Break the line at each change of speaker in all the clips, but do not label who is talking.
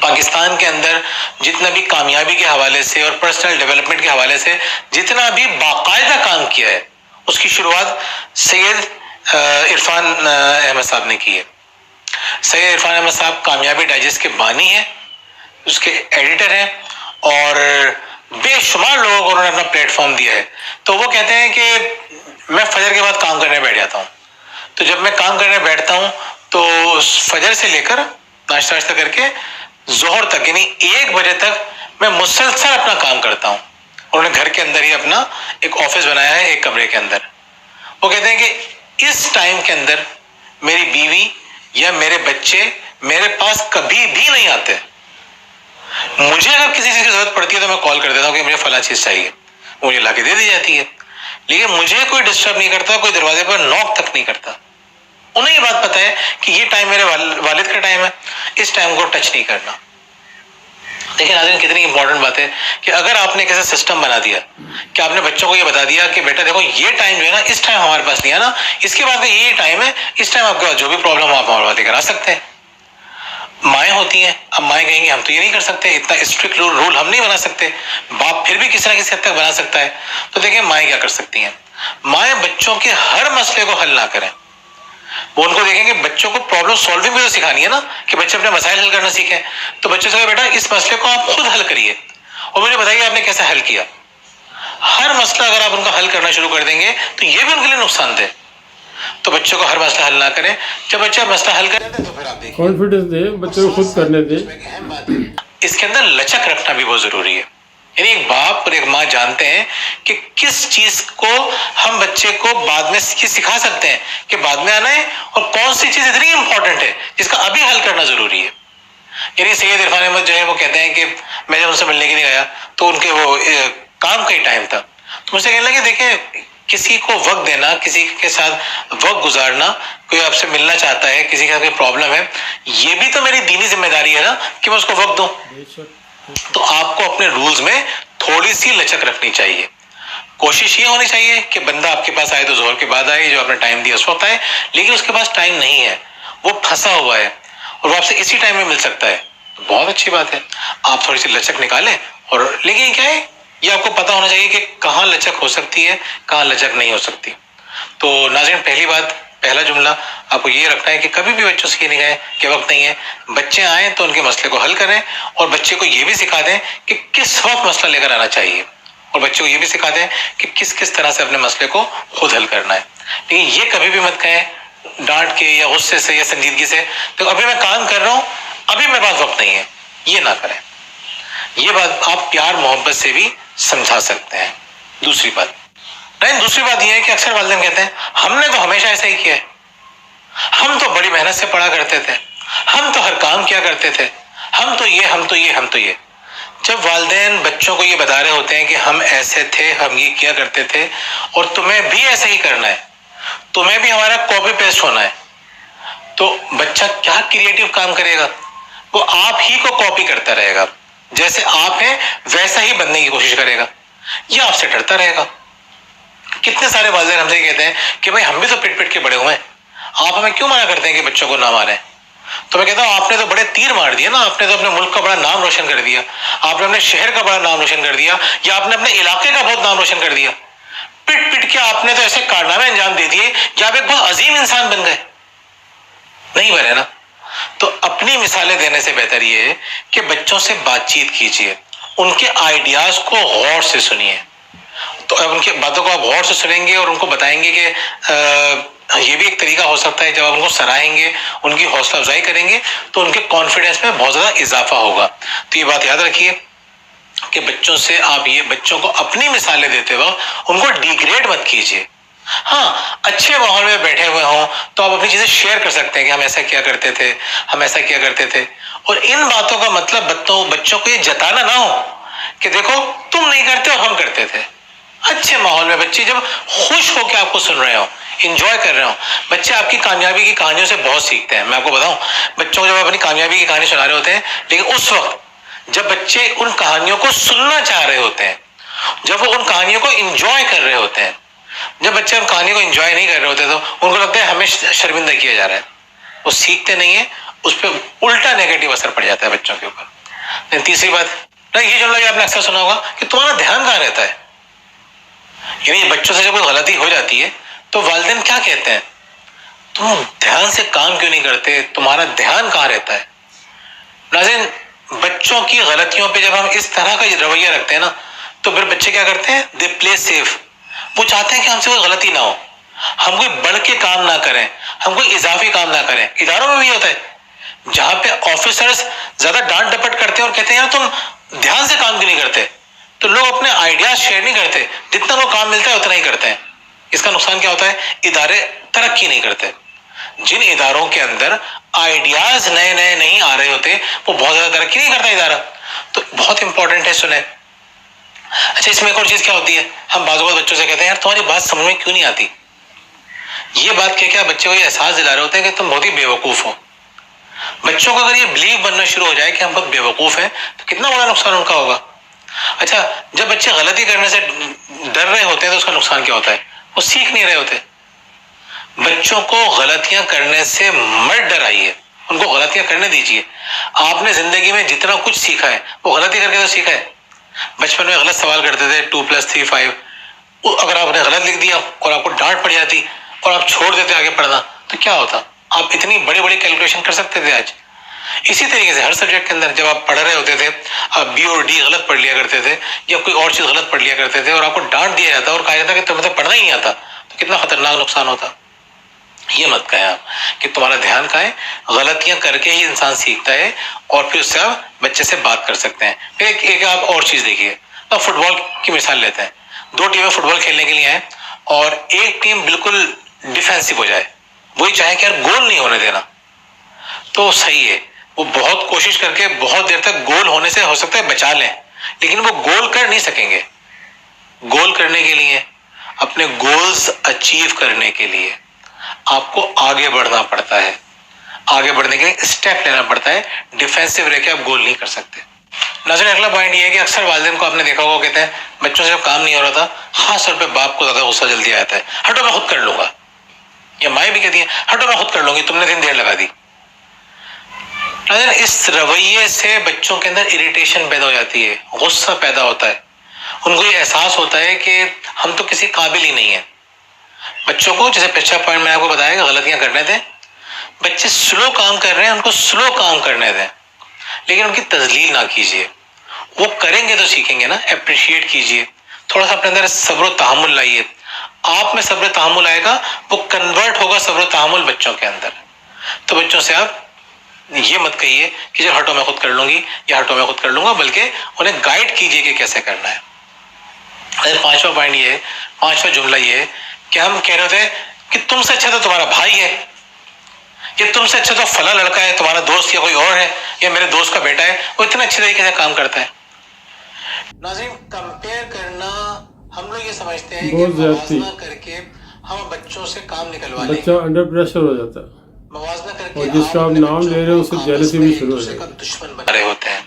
پاکستان کے اندر جتنا بھی کامیابی کے حوالے سے اور پرسنل ڈیولپمنٹ کے حوالے سے جتنا بھی باقاعدہ کام کیا ہے اس کی شروعات سید عرفان احمد صاحب نے کی ہے. سید عرفان احمد صاحب کامیابی ڈائجسٹ کے بانی ہیں, اس کے ایڈیٹر ہیں, اور بے شمار لوگوں کو انہوں نے اپنا پلیٹ فارم دیا ہے. تو وہ کہتے ہیں کہ میں فجر کے بعد کام کرنے بیٹھ جاتا ہوں, تو جب میں کام کرنے بیٹھتا ہوں تو فجر سے لے کر ناشتہ واشتہ کر کے ظہر تک یعنی 1 بجے تک میں مسلسل اپنا کام کرتا ہوں. انہوں نے گھر کے اندر ہی اپنا ایک آفس بنایا ہے ایک کمرے کے اندر. وہ کہتے ہیں کہ اس ٹائم کے اندر میری بیوی یا میرے بچے میرے پاس کبھی بھی نہیں آتے. مجھے اگر کسی چیز کی ضرورت پڑتی ہے تو میں کال کر دیتا ہوں کہ مجھے فلاں چیز چاہیے, مجھے لا کے دے دی جاتی ہے, لیکن مجھے کوئی ڈسٹرب نہیں کرتا, کوئی دروازے پر نوک تک نہیں کرتا. انہیں یہ بات پتہ ہے کہ یہ ٹائم میرے والد کا ٹائم ہے, اس ٹائم کو ٹچ نہیں کرنا. دیکھیں ناظرین کتنی امپورٹنٹ بات ہے کہ اگر آپ نے کیسا سسٹم بنا دیا کہ آپ نے بچوں کو یہ بتا دیا کہ بیٹا دیکھو یہ ٹائم جو ہے نا اس ٹائم ہمارے پاس نہیں ہے نا, اس کے بعد کا یہ ٹائم ہے, اس ٹائم آپ کے پاس جو بھی پرابلم ہو آپ ہمارے باتیں کرا سکتے ہیں. مائیں ہوتی ہیں, اب مائیں کہیں گے ہم تو یہ نہیں کر سکتے, اتنا اسٹرکٹ رول ہم نہیں بنا سکتے, باپ پھر بھی کسی نہ کسی حد تک بنا سکتا ہے. تو دیکھیں مائیں کیا کر سکتی ہیں, مائیں بچوں کے ہر مسئلے کو حل نہ کریں, وہ ان کو دیکھیں کہ بچوں کو پرابلم سالونگ بھی تو سکھانی ہے نا, کہ بچے اپنے مسائل حل کرنا سیکھیں. تو بچوں سے کہا بیٹا اس مسئلے کو آپ خود حل کریے اور مجھے بتائیے آپ نے کیسے حل کیا. ہر مسئلہ اگر آپ ان کا حل کرنا شروع کر دیں گے تو یہ بھی ان کے لیے نقصان دہ. تو بچوں کو ہر مسئلہ حل نہ کریں, جب بچہ مسئلہ حل کرے تو پھر آپ دیکھیں
کانفیڈنس دے, بچوں کو خود کرنے دے.
اس کے اندر لچک رکھنا بھی بہت ضروری ہے. یعنی ایک باپ اور ایک ماں جانتے ہیں کہ کس چیز کو ہم بچے کو بعد میں سکھا سکتے ہیں کہ بعد میں آنا ہے, اور کون سی چیز اتنی امپورٹنٹ ہے جس کا ابھی حل کرنا ضروری ہے. یعنی سید عرفان احمد جو ہے وہ کہتے ہیں کہ میں جب ان سے ملنے کے لیے گیا تو ان کے وہ کام کا ہی ٹائم تھا, تو مجھ سے کہنے لگے دیکھیں کسی کو وقت دینا, کسی کے ساتھ وقت گزارنا, کوئی آپ سے ملنا چاہتا ہے, کسی کا کوئی پرابلم ہے, یہ بھی تو میری دینی ذمہ داری ہے نا کہ میں اس کو وقت دوں. تو آپ کو اپنے رولز میں تھوڑی سی لچک رکھنی چاہیے. کوشش یہ ہونی چاہیے کہ بندہ آپ کے پاس آئے تو ظہر کے بعد آئے, جو آپ نے ٹائم دیا اس وقت آئے, لیکن اس کے پاس ٹائم نہیں ہے, وہ پھنسا ہوا ہے اور وہ آپ سے اسی ٹائم میں مل سکتا ہے, تو بہت اچھی بات ہے, آپ تھوڑی سی لچک نکالیں. اور لیکن یہ کیا ہے, یہ آپ کو پتا ہونا چاہیے کہ کہاں لچک ہو سکتی ہے, کہاں لچک نہیں ہو سکتی. تو ناظرین پہلی بات, پہلا جملہ آپ کو یہ رکھنا ہے کہ کبھی بھی بچوں سے یہ نہیں کہیں کہ وقت نہیں ہے. بچے آئیں تو ان کے مسئلے کو حل کریں, اور بچے کو یہ بھی سکھا دیں کہ کس وقت مسئلہ لے کر آنا چاہیے, اور بچے کو یہ بھی سکھا دیں کہ کس کس طرح سے اپنے مسئلے کو خود حل کرنا ہے. لیکن یہ کبھی بھی مت کہیں ڈانٹ کے یا غصے سے یا سنجیدگی سے تو ابھی میں کام کر رہا ہوں, ابھی میرے پاس وقت نہیں ہے, یہ نہ کریں. یہ بات آپ پیار محبت سے بھی سمجھا سکتے ہیں. دوسری بات یہ ہے کہ اکثر والدین کہتے ہیں ہم نے تو ہمیشہ ایسا ہی کیا ہے, ہم تو بڑی محنت سے پڑھا کرتے تھے, ہم تو ہر کام کیا کرتے تھے, ہم تو یہ. جب والدین بچوں کو یہ بتا رہے ہوتے ہیں کہ ہم ایسے تھے, ہم یہ کیا کرتے تھے, اور تمہیں بھی ایسا ہی کرنا ہے, تمہیں بھی ہمارا کاپی پیسٹ ہونا ہے, تو بچہ کیا کریٹو کام کرے گا, وہ آپ ہی کو کاپی کرتا رہے گا, جیسے آپ ہیں ویسا ہی بننے کی کوشش کرے گا, یہ آپ سے ڈرتا رہے گا. کتنے سارے والدین ہم سے کہتے ہیں کہ بھائی ہم بھی تو پٹ کے بڑے ہوئے ہیں, آپ ہمیں کیوں منع کرتے ہیں کہ بچوں کو نہ ماریں. تو میں کہتا ہوں آپ نے تو بڑے تیر مار دیے نا, آپ نے تو اپنے ملک کا بڑا نام روشن کر دیا, آپ نے اپنے شہر کا بڑا نام روشن کر دیا, یا آپ نے اپنے علاقے کا بہت نام روشن کر دیا. پٹ کے آپ نے تو ایسے کارنامے انجام دے دیے کہ آپ ایک بہت عظیم انسان بن گئے. نہیں بنے نا. تو اپنی مثالیں دینے سے بہتر یہ ہے کہ بچوں سے بات چیت کیجیے, ان کے آئیڈیاز کو غور سے سنیے. تو ان کی باتوں کو آپ غور سے سنیں گے اور ان کو بتائیں گے کہ یہ بھی ایک طریقہ ہو سکتا ہے. جب آپ ان کو سراہیں گے, ان کی حوصلہ افزائی کریں گے, تو ان کے کانفیڈنس میں بہت زیادہ اضافہ ہوگا. تو یہ بات یاد رکھیے کہ بچوں سے آپ یہ بچوں کو اپنی مثالیں دیتے وقت ان کو ڈیگریڈ مت کیجیے. ہاں اچھے ماحول میں بیٹھے ہوئے ہوں تو آپ اپنی چیزیں شیئر کر سکتے ہیں کہ ہم ایسا کیا کرتے تھے, ہم ایسا کیا کرتے تھے. اور ان باتوں کا مطلب بچوں کو یہ جتانا نہ ہو کہ دیکھو تم نہیں کرتے اور ہم کرتے تھے. اچھے ماحول میں بچے جب خوش ہو کے آپ کو سن رہے ہو, انجوائے کر رہے ہو, بچے آپ کی کامیابی کی کہانیوں سے بہت سیکھتے ہیں. میں آپ کو بتاؤں, بچوں کو جب اپنی کامیابی کی کہانی سنا رہے ہوتے ہیں, لیکن اس وقت جب بچے ان کہانیوں کو سننا چاہ رہے ہوتے ہیں, جب وہ ان کہانیوں کو انجوائے کر رہے ہوتے ہیں, جب بچے ان کہانی کو انجوائے نہیں کر رہے ہوتے تو ان کو لگتا ہے ہمیں شرمندہ کیا جا رہا ہے. وہ سیکھتے نہیں ہیں, اس پہ الٹا نیگیٹو اثر پڑ جاتا ہے بچوں کے اوپر. تیسری بات یہ جملہ بھی آپ نے اکثر سنا ہوگا کہ تمہارا دھیان کہاں رہتا ہے. یعنی بچوں سے جب کوئی غلطی ہو جاتی ہے تو والدین کیا کہتے ہیں, تم دھیان سے کام کیوں نہیں کرتے, تمہارا دھیان کہاں رہتا ہے. ناظرین, بچوں کی غلطیوں پہ جب ہم اس طرح کا رویہ رکھتے ہیں نا تو پھر بچے کیا کرتے ہیں, دے پلے سیف. وہ چاہتے ہیں کہ ہم سے کوئی غلطی نہ ہو, ہم کوئی بڑھ کے کام نہ کریں, ہم کوئی اضافی کام نہ کریں. اداروں میں بھی ہوتا ہے جہاں پہ آفیسرز زیادہ ڈانٹ ڈپٹ کرتے ہیں اور کہتے ہیں یار تم دھیان سے کام کیوں نہیں کرتے, تو لوگ اپنے آئیڈیاز شیئر نہیں کرتے, جتنا وہ کام ملتا ہے اتنا ہی کرتے ہیں. اس کا نقصان کیا ہوتا ہے, ادارے ترقی نہیں کرتے. جن اداروں کے اندر آئیڈیاز نئے نئے نہیں آ رہے ہوتے وہ بہت زیادہ ترقی نہیں کرتا ادارہ. تو بہت امپورٹنٹ ہے, سنیں. اچھا, اس میں ایک اور چیز کیا ہوتی ہے, ہم بعض اوقات بچوں سے کہتے ہیں یار تمہاری بات سمجھ میں کیوں نہیں آتی. یہ بات کہہ کے آپ بچے کو یہ احساس دلا رہے ہوتے ہیں کہ تم بہت ہی بیوقوف ہو. بچوں کو اگر یہ بلیو بننا شروع ہو جائے کہ ہم بہت بیوقوف ہیں تو کتنا بڑا نقصان ان کا ہوگا. اچھا, جب بچے غلطی کرنے سے ڈر رہے ہوتے ہیں تو اس کا نقصان کیا ہوتا ہے, وہ سیکھ نہیں رہے ہوتے. بچوں کو غلطیاں کرنے سے مت ڈرائیے, ان کو غلطیاں کرنے دیجیے. آپ نے زندگی میں جتنا کچھ سیکھا ہے وہ غلطی کر کے تو سیکھا ہے. بچپن میں غلط سوال کرتے تھے 2+3 5, اگر آپ نے غلط لکھ دیا اور آپ کو ڈانٹ پڑ جاتی اور آپ چھوڑ دیتے آگے پڑھنا تو کیا ہوتا, آپ اتنی بڑی بڑی کیلکولیشن کر سکتے تھے آج. اسی طریقے سے ہر سبجیکٹ کے اندر جب آپ پڑھ رہے ہوتے تھے, آپ بی اور ڈی غلط پڑھ لیا کرتے تھے یا کوئی اور چیز غلط پڑھ لیا کرتے تھے اور آپ کو ڈانٹ دیا جاتا اور کہا جاتا کہ تمہیں تو پڑھنا ہی نہیں آتا, تو کتنا خطرناک نقصان ہوتا. یہ مت کہیں آپ کہ تمہارا دھیان کہاں ہے, غلطیاں کر کے ہی انسان سیکھتا ہے اور پھر اس سے آپ بچے سے بات کر سکتے ہیں. پھر ایک آپ اور چیز دیکھیے, اب فٹ بال کی مثال لیتے ہیں. 2 ٹیمیں فٹ بال کھیلنے کے لیے آئیں اور ایک ٹیم بالکل ڈیفینسو ہو جائے, وہی چاہے کہ یار گول نہیں ہونے دینا, تو صحیح ہے وہ بہت کوشش کر کے بہت دیر تک گول ہونے سے ہو سکتا ہے بچا لیں, لیکن وہ گول کر نہیں سکیں گے. گول کرنے کے لیے, اپنے گولز اچیو کرنے کے لیے آپ کو آگے بڑھنا پڑتا ہے. آگے بڑھنے کے لیے اسٹیپ لینا پڑتا ہے, ڈیفینسو رہ کے آپ گول نہیں کر سکتے. نظر اگلا پوائنٹ یہ ہے کہ اکثر والدین کو آپ نے دیکھا ہوگا کہتے ہیں بچوں سے جب کام نہیں ہو رہا تھا, خاص طور پہ باپ کو زیادہ غصہ جلدی آتا ہے, ہٹو میں خود کر لوں گا. یا مائیں بھی کہتی ہیں ہٹو میں خود کر لوں گی, تم نے دن دیر لگا دی. اس رویے سے بچوں کے اندر اریٹیشن پیدا ہو جاتی ہے, غصہ پیدا ہوتا ہے. ان کو یہ احساس ہوتا ہے کہ ہم تو کسی قابل ہی نہیں ہیں. بچوں کو, جیسے پچھلا پوائنٹ میں نے آپ کو بتایا کہ غلطیاں کرنے دیں, بچے سلو کام کر رہے ہیں ان کو سلو کام کرنے دیں, لیکن ان کی تذلیل نہ کیجیے. وہ کریں گے تو سیکھیں گے نا, اپریشیٹ کیجیے. تھوڑا سا اپنے اندر صبر و تحمل لائیے. آپ میں صبر و تحمل آئے گا, وہ کنورٹ ہوگا صبر و تحمل بچوں کے اندر. تو بچوں سے آپ یہ مت کہیے کہ جو ہٹو میں خود کر لوں گی یا ہٹو میں خود کر لوں گا, بلکہ انہیں گائیڈ کیجیے کہ کیسے کرنا ہے. 5واں پوائنٹ یہ ہے, 5واں جملہ یہ ہے کہ ہم کہہ رہے تھے کہ تم سے اچھا تو تمہارا بھائی ہے, یا تم سے اچھا تو فلاں لڑکا ہے, تمہارا دوست یا کوئی اور ہے, یا میرے دوست کا بیٹا ہے, وہ اتنے اچھے طریقے سے کام کرتا ہے. ناظرین, کمپیئر کرنا ہم لوگ یہ سمجھتے ہیں کہ موازنہ کر کے ہم بچوں سے کام نکلوا لیں.
بچہ انڈر پریشر ہو جاتا ہے,
موازنہ کر کے
اور جس کا آپ نام لے رہے ہیں اس سے جیلسی بھی شروع ہو
دوسرے کا
جائے گی.
دشمن بنا رہے ہوتے ہیں.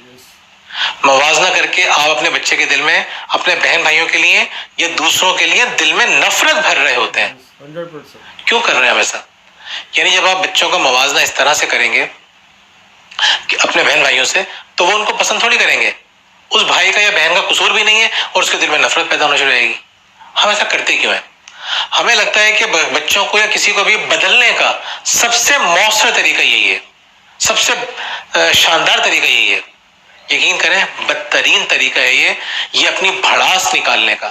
موازنہ کر کے آپ اپنے بچے کے دل میں, اپنے بہن بھائیوں کے لیے یا دوسروں کے لیے دل میں نفرت بھر رہے ہوتے ہیں.
100%.
کیوں کر رہے ہیں ایسا؟ یعنی جب آپ بچوں کا موازنہ اس طرح سے کریں گے کہ اپنے بہن بھائیوں سے, تو وہ ان کو پسند تھوڑی کریں گے. اس بھائی کا یا بہن کا قصور بھی نہیں ہے اور اس کے دل میں نفرت پیدا ہونا شروع ہو جائے گی. ہم ایسا کرتے کیوں ہیں؟ ہمیں لگتا ہے کہ بچوں کو یا کسی کو بھی بدلنے کا سب سے مؤثر طریقہ یہی ہے, سب سے شاندار طریقہ یہی ہے. یقین کریں بدترین طریقہ ہے یہ اپنی بھڑاس نکالنے کا.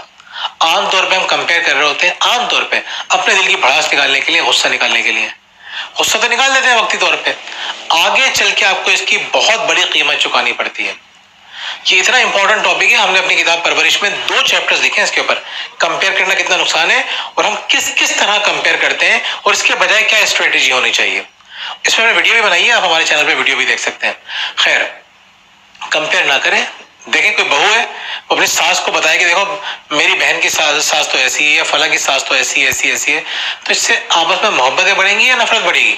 عام طور پہ ہم کمپیئر کر رہے ہوتے ہیں, عام طور پہ اپنے دل کی بھڑاس نکالنے کے لیے, غصہ نکالنے کے لیے. غصہ تو نکال دیتے ہیں وقتی طور پہ, آگے چل کے آپ کو اس کی بہت بڑی قیمت چکانی پڑتی ہے. یہ اتنا امپورٹنٹ ٹاپک ہے, ہم نے اپنی کتاب پرورش میں 2 چیپٹرز لکھے ہیں اس کے اوپر, کمپیئر کرنا کتنا نقصان ہے اور ہم کس طرح کمپیئر کرتے ہیں اور اس کے بجائے کیا اسٹریٹجی ہونی چاہیے. اس میں ہم نے ویڈیو بھی بنائی ہے, آپ ہمارے چینل پہ ویڈیو بھی دیکھ سکتے ہیں. خیر, کمپیئر نہ کریں. دیکھیں کوئی بہو ہے, وہ اپنی ساس کو بتائے کہ دیکھو میری بہن کی ساس تو ایسی ہے, یا فلاں کی ساس تو ایسی ہے, تو اس سے آپس میں محبتیں بڑھیں گی یا نفرت بڑھے گی؟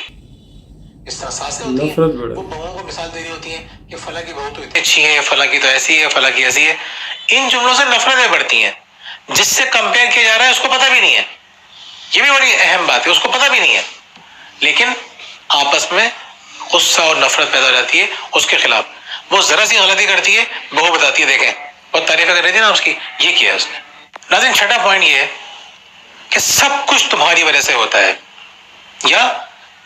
اس طرح ساسیں ہوتی ہیں, وہ بہوؤں کو مثال دے رہی ہوتی ہیں کہ فلاں کی بہو تو اتنی اچھی ہے, فلاں کی تو ایسی ہے, فلاں کی ایسی ہے. ان جملوں سے نفرتیں بڑھتی ہیں. جس سے کمپیئر کیا جا رہا ہے اس کو پتہ بھی نہیں ہے, یہ بھی بڑی اہم بات ہے, اس کو پتہ بھی نہیں ہے, لیکن آپس میں غصہ اور نفرت پیدا ہو جاتی ہے اس کے خلاف. وہ ذرا سی غلطی کرتی ہے بہو بتاتی ہے دیکھیں بہت تعریفیں کر رہی تھی نا اس کی, یہ کیا ہے اس نے. ناظرین چھٹا پوائنٹ یہ ہے کہ سب کچھ تمہاری وجہ سے ہوتا ہے, یا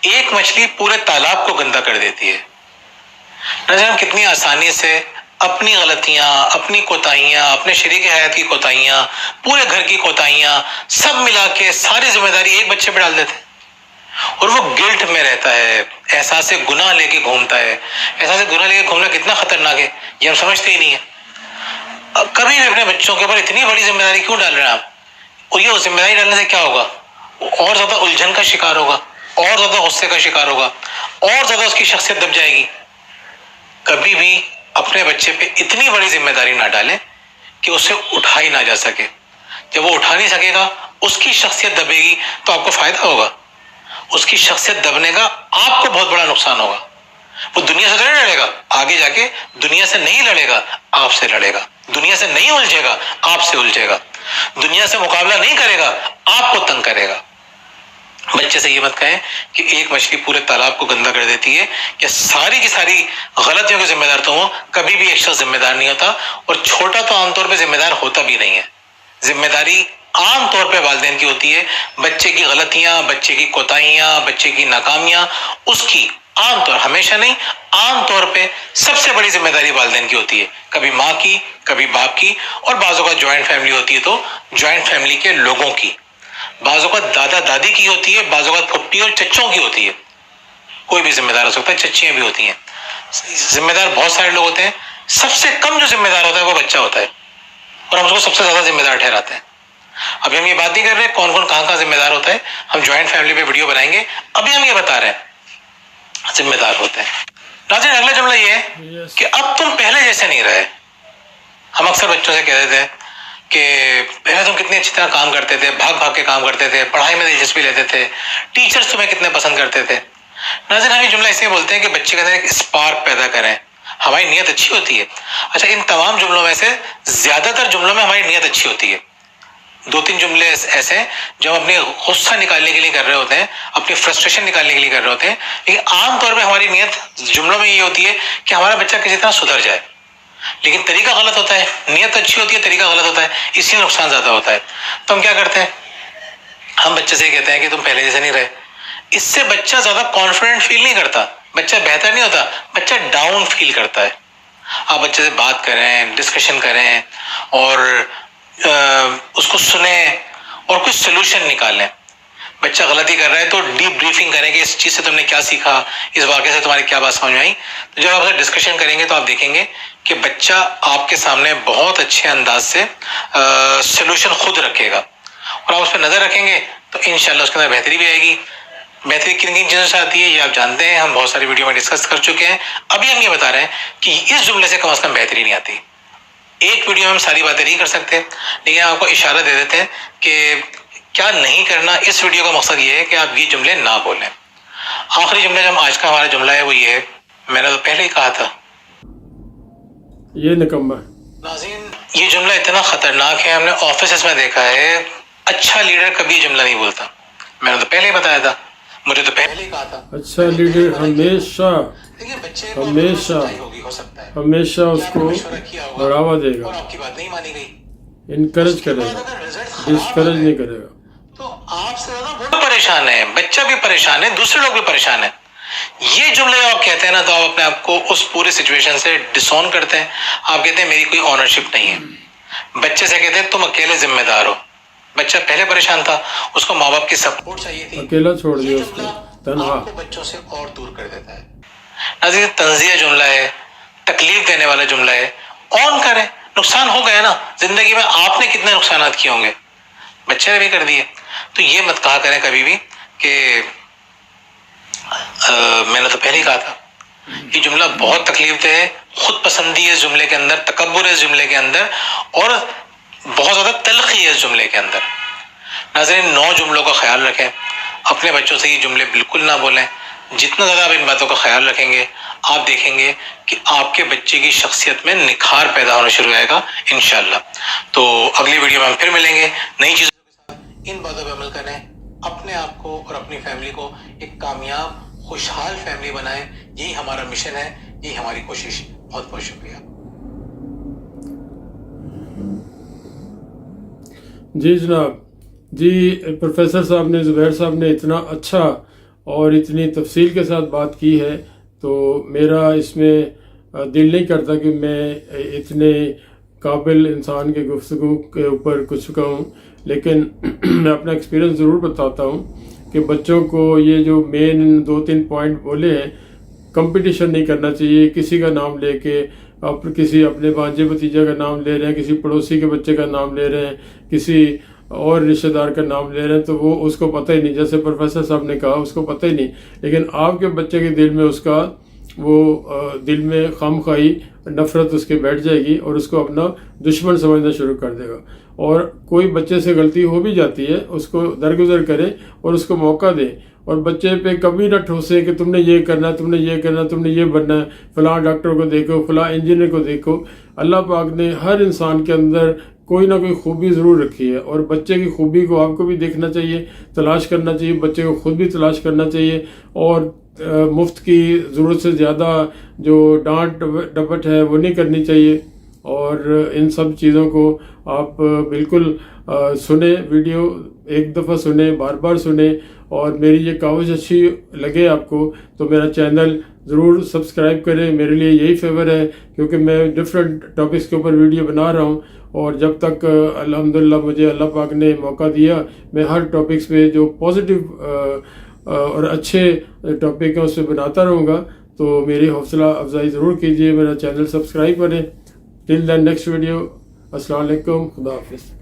ایک مچھلی پورے تالاب کو گندا کر دیتی ہے. ناظرین ہم کتنی آسانی سے اپنی غلطیاں, اپنی کوتاہیاں, اپنے شریک حیات کی کوتاہیاں, پورے گھر کی کوتاہیاں سب ملا کے ساری ذمہ داری ایک بچے پہ ڈال دیتے ہیں, اور وہ گلٹ میں رہتا ہے, احساس گناہ لے کے گھومتا ہے. احساس گناہ لے کے گھومنا کتنا خطرناک ہے یہ ہم سمجھتے ہی نہیں ہیں. کبھی بھی اپنے بچوں کے اوپر اتنی بڑی ذمہ داری کیوں ڈال رہے ہیں آپ؟ اور یہ ذمہ داری ڈالنے سے کیا ہوگا؟ اور زیادہ الجھن کا شکار ہوگا, اور زیادہ غصے کا شکار ہوگا, اور زیادہ اس کی شخصیت دب جائے گی. کبھی بھی اپنے بچے پہ اتنی بڑی ذمہ داری نہ ڈالیں کہ اسے اٹھا ہی نہ جا سکے. جب وہ اٹھا نہیں سکے گا, اس کی شخصیت دبے گی تو آپ کو فائدہ ہوگا. اس کی شخصیت دبنے کا آپ کو بہت بڑا نقصان ہوگا. وہ دنیا سے نہیں لڑے گا, آگے جا کے دنیا سے نہیں لڑے گا, آپ سے لڑے گا. دنیا سے نہیں الجھے گا, آپ سے الجھے گا. دنیا سے مقابلہ نہیں کرے گا, آپ کو تنگ کرے گا. بچے سے یہ مت کہیں کہ ایک مچھلی پورے تالاب کو گندا کر دیتی ہے, یا ساری کی ساری غلطیوں کے ذمہ دار تم ہو. کبھی بھی ایک شخص ذمہ دار نہیں ہوتا, اور چھوٹا تو عام طور پہ ذمہ دار ہوتا بھی نہیں ہے. ذمہ داری عام طور پہ والدین کی ہوتی ہے. بچے کی غلطیاں, بچے کی کوتاہیاں, بچے کی ناکامیاں, اس کی عام طور, ہمیشہ نہیں, عام طور پہ سب سے بڑی ذمہ داری والدین کی ہوتی ہے. کبھی ماں کی, کبھی باپ کی, اور بعض اوقات جوائنٹ فیملی ہوتی ہے تو جوائنٹ فیملی کے لوگوں کی. بعض اوقات دادا دادی کی ہوتی ہے, بعض اوقات پھپھی اور چچوں کی ہوتی ہے. کوئی بھی ذمہ دار ہو سکتا ہے, چچیاں بھی ہوتی ہیں. ذمہ دار بہت سارے لوگ ہوتے ہیں, سب سے کم جو ذمہ دار ہوتا ہے وہ بچہ ہوتا ہے, اور ہم اس کو سب سے زیادہ ذمہ دار ٹھہراتے ہیں. ابھی ہم یہ بات نہیں کر رہے کون کون کہاں ذمہ دار ہوتا ہے, ہم جوائنٹ فیملی پہ ویڈیو بنائیں گے. ابھی ہم یہ بتا رہے ہیں ذمہ دار ہوتے ہیں. ناظرین اگلا جملہ یہ ہے کہ اب تم پہلے جیسے نہیں رہے. ہم اکثر بچوں سے کہتے تھے کہ پہلے تم کتنی اچھی طرح کام کرتے تھے, بھاگ بھاگ کے کام کرتے تھے, پڑھائی میں دلچسپی لیتے تھے, ٹیچرز تمہیں کتنے پسند کرتے تھے. ناظرین ہم یہ جملہ اس لیے بولتے ہیں کہ بچے کے اندر ایک اسپارک پیدا کریں. ہماری نیت اچھی ہوتی ہے. اچھا, ان تمام جملوں میں سے زیادہ تر جملوں میں ہماری نیت اچھی ہوتی ہے. 2-3 جملے ایسے ہیں جو ہم اپنے غصہ نکالنے کے لیے کر رہے ہوتے ہیں, اپنی فرسٹریشن نکالنے کے لیے کر رہے ہوتے ہیں, لیکن عام طور پہ ہماری نیت جملوں میں یہ ہوتی ہے کہ ہمارا بچہ کسی طرح سدھر جائے. لیکن طریقہ غلط ہوتا ہے. نیت اچھی ہوتی ہے, طریقہ غلط ہوتا ہے, اسی لیے نقصان زیادہ ہوتا ہے. تو ہم کیا کرتے ہیں, ہم بچے سے کہتے ہیں کہ تم پہلے جیسے نہیں رہے. اس سے بچہ زیادہ کانفیڈنٹ فیل نہیں کرتا, بچہ بہتر نہیں ہوتا, بچہ ڈاؤن فیل کرتا ہے. آپ بچے سے بات کریں, ڈسکشن کریں, اور اس کو سنیں اور کچھ سلوشن نکالیں. بچہ غلطی کر رہا ہے تو ڈیپ بریفنگ کریں کہ اس چیز سے تم نے کیا سیکھا, اس واقعے سے تمہاری کیا بات سمجھ میں آئی. تو جب آپ سے ڈسکشن کریں گے تو آپ دیکھیں گے کہ بچہ آپ کے سامنے بہت اچھے انداز سے سلوشن خود رکھے گا, اور آپ اس پہ نظر رکھیں گے تو انشاءاللہ اس کے اندر بہتری بھی آئے گی. بہتری کن کن چیزوں سے آتی ہے یہ آپ جانتے ہیں, ہم بہت ساری ویڈیو میں ڈسکس کر چکے ہیں. ابھی ہم یہ بتا رہے ہیں کہ اس جملے سے کم از کم بہتری نہیں آتی. ایک ویڈیو میں ہم ساری باتیں نہیں کر سکتے, لیکن آپ کو اشارہ دے دیتے ہیں کہ کیا نہیں کرنا. اس ویڈیو کا مقصد یہ ہے کہ آپ یہ جملے نہ بولیں. آخری جملہ جو آج کا ہمارا جملہ ہے وہ یہ ہے, میں نے تو پہلے ہی کہا تھا
یہ نکمہ ہے.
ناظرین یہ جملہ اتنا خطرناک ہے, ہم نے آفیسز میں دیکھا ہے اچھا لیڈر کبھی یہ جملہ نہیں بولتا. میں نے تو پہلے ہی بتایا تھا, مجھے تو پہلے ہی کہا تھا
اچھا لیڈر ہمیشہ ہمیشہ اس کو بڑھاوا دے گا,
آپ کی بات نہیں مانی گئی,
انکریج کرے گا, ڈسکریج نہیں کرے گا.
تو آپ سے زیادہ وہ پریشان ہے, بچہ بھی پریشان ہے, دوسرے لوگ بھی پریشان ہیں. یہ جملے آپ کہتے ہیں نا تو آپ اپنے آپ کو اس پورے سچویشن سے ڈسون کرتے ہیں. آپ کہتے ہیں میری کوئی اونرشپ نہیں ہے. بچے سے کہتے ہیں تم اکیلے ذمہ دار ہو. بچہ پہلے پریشان تھا, اس کو ماں باپ کی سپورٹ چاہیے تھی,
اکیلا چھوڑ دیا اس کو, تنہا.
آپ کو بچوں سے اور دور کر دیتا ہے. ناظرین تنزیہ جملہ ہے, تکلیف دینے والا جملہ ہے. آن کریں, نقصان ہو گیا نا زندگی میں, آپ نے کتنے نقصانات کیے ہوں گے, بچے نے بھی کر دیے. تو یہ مت کہا کریں کبھی بھی کہ میں نے تو پہلے ہی کہا تھا. یہ جملہ بہت تکلیف دہ ہے, خود پسندی ہے اس جملے کے اندر, تکبر ہے اس جملے کے اندر, اور بہت زیادہ تلخی ہے اس جملے کے اندر. ناظرین 9 جملوں کا خیال رکھیں, اپنے بچوں سے یہ جملے بالکل نہ بولیں. جتنا زیادہ آپ ان باتوں کا خیال رکھیں گے, آپ دیکھیں گے کہ آپ کے بچے کی شخصیت میں نکھار پیدا ہونا شروع ہو جائے گا انشاءاللہ. تو اگلی ویڈیو میں ہم پھر ملیں گے نئی چیزوں کے ساتھ. ان باتوں پہ عمل کریں, اپنے آپ کو اور اپنی فیملی کو ایک کامیاب خوشحال فیملی بنائیں. یہی ہمارا مشن ہے, یہی ہماری کوشش. بہت بہت شکریہ.
جی جناب, جی پروفیسر صاحب نے, زبیر صاحب نے اتنا اچھا اور اتنی تفصیل کے ساتھ بات کی ہے, تو میرا اس میں دل نہیں کرتا کہ میں اتنے قابل انسان کے گفتگو کے اوپر کچھ کہوں, لیکن میں اپنا ایکسپیرینس ضرور بتاتا ہوں کہ بچوں کو یہ جو مین 2-3 پوائنٹ بولے ہیں, کمپٹیشن نہیں کرنا چاہیے. کسی کا نام لے کے آپ کسی اپنے بھانجے بھتیجا کا نام لے رہے ہیں, کسی پڑوسی کے بچے کا نام لے رہے ہیں, کسی اور رشتہ دار کا نام لے رہے ہیں, تو وہ اس کو پتہ ہی نہیں. جیسے پروفیسر صاحب نے کہا اس کو پتہ ہی نہیں, لیکن آپ کے بچے کے دل میں اس کا وہ دل میں خامخواہی نفرت اس کے بیٹھ جائے گی اور اس کو اپنا دشمن سمجھنا شروع کر دے گا. اور کوئی بچے سے غلطی ہو بھی جاتی ہے, اس کو درگزر کرے اور اس کو موقع دے, اور بچے پہ کبھی نہ ٹھوسے کہ تم نے یہ کرنا, تم نے یہ کرنا, تم نے یہ بننا ہے, فلاں ڈاکٹر کو دیکھو, فلاں انجینئر کو دیکھو. اللہ پاک نے ہر انسان کے اندر کوئی نہ کوئی خوبی ضرور رکھی ہے, اور بچے کی خوبی کو آپ کو بھی دیکھنا چاہیے, تلاش کرنا چاہیے, بچے کو خود بھی تلاش کرنا چاہیے, اور مفت کی ضرورت سے زیادہ جو ڈانٹ ڈپٹ ہے وہ نہیں کرنی چاہیے. اور ان سب چیزوں کو آپ بالکل سنیں, ویڈیو ایک دفعہ سنیں, بار بار سنیں, اور میری یہ کاوش اچھی لگے آپ کو تو میرا چینل ضرور سبسکرائب کریں. میرے لیے یہی فیور ہے, کیونکہ میں ڈفرینٹ ٹاپکس کے اوپر ویڈیو بنا رہا ہوں, اور جب تک الحمدللہ مجھے اللہ پاک نے موقع دیا, میں ہر ٹاپکس پہ جو پازیٹیو اور اچھے ٹاپک ہیں اس پہ بناتا رہوں گا. تو میری حوصلہ افزائی ضرور کیجیے, میرا چینل سبسکرائب کریں. ٹل دین نیکسٹ ویڈیو, السلام علیکم, خدا حافظ.